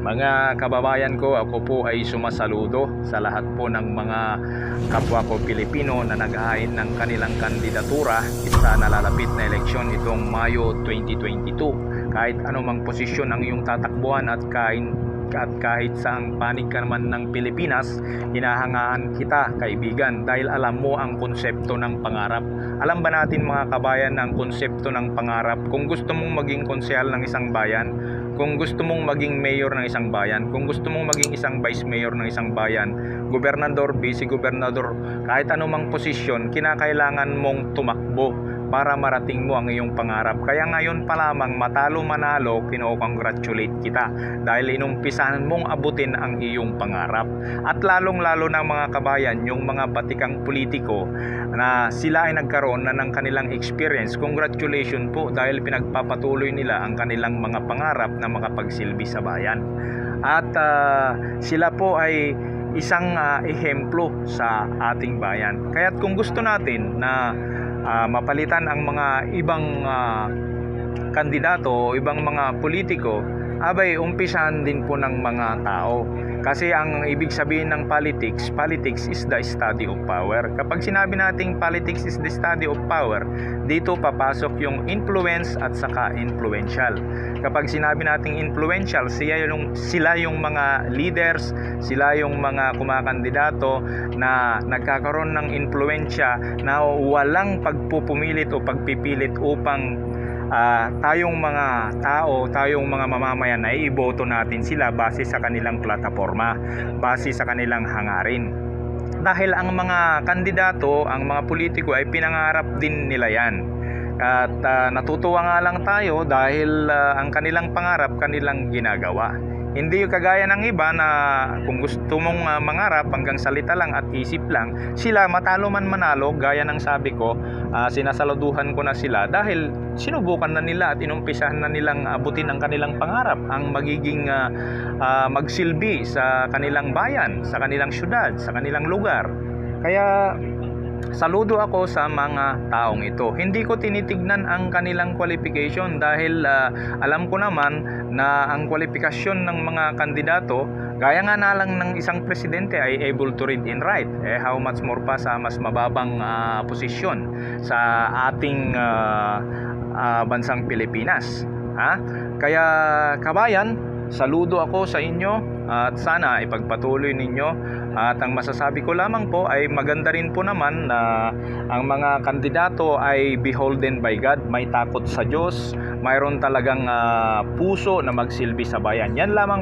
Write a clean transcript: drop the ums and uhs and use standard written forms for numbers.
Mga kababayan ko, ako po ay sumasaludo sa lahat po ng mga kapwa ko Pilipino na naghahain ng kanilang kandidatura sa nalalapit na eleksyon itong Mayo 2022. Kahit anumang posisyon ang iyong tatakbuhan at kahit saang panig ka naman ng Pilipinas, hinahangaan kita, kaibigan, dahil alam mo ang konsepto ng pangarap. Alam ba natin mga kabayan ang konsepto ng pangarap? Kung gusto mong maging konsehal ng isang bayan, kung gusto mong maging mayor ng isang bayan, kung gusto mong maging isang vice mayor ng isang bayan, gobernador, vice-gobernador, kahit anumang posisyon, kinakailangan mong tumakbo para marating mo ang iyong pangarap. Kaya ngayon pa lamang, matalo manalo, kino-congratulate kita dahil inumpisahan mong abutin ang iyong pangarap. At lalong-lalo na mga kabayan, yung mga batikang politiko na sila ay nagkaroon na ng kanilang experience. Congratulations po dahil pinagpapatuloy nila ang kanilang mga pangarap na makapagsilbi sa bayan. At sila po ay isang ehemplo sa ating bayan. Kaya't kung gusto natin na mapalitan ang mga ibang kandidato o ibang mga politiko, abay umpisahan din po ng mga tao. Kasi ang ibig sabihin ng politics is the study of power. Kapag sinabi nating politics is the study of power, dito papasok yung influence at saka influential. Kapag sinabi nating influential, sila yung mga leaders, sila yung mga kumakandidato na nagkakaroon ng influensya na walang pagpupumilit o pagpipilit upang tayong mga tao, tayong mga mamamayan ay iboto natin sila base sa kanilang plataforma, base sa kanilang hangarin. Dahil ang mga kandidato, ang mga politiko ay pinangarap din nila yan. At natutuwa nga lang tayo dahil ang kanilang pangarap, kanilang ginagawa. Hindi kagaya ng iba na kung gusto mong mangarap hanggang salita lang at isip lang, sila matalo man manalo, gaya ng sabi ko, sinasaluduhan ko na sila dahil sinubukan na nila at inumpisahan na nilang abutin ang kanilang pangarap, ang magiging magsilbi sa kanilang bayan, sa kanilang syudad, sa kanilang lugar. Kaya saludo ako sa mga taong ito. Hindi ko tinitignan ang kanilang qualification dahil alam ko naman na ang kwalifikasyon ng mga kandidato, gaya nga na lang ng isang presidente ay able to read and write. How much more pa sa mas mababang posisyon sa ating bansang Pilipinas. Kaya kabayan, saludo ako sa inyo at sana ipagpatuloy ninyo. At ang masasabi ko lamang po ay maganda rin po naman na ang mga kandidato ay beholden by God, may takot sa Diyos, mayroon talagang puso na magsilbi sa bayan. Yan lamang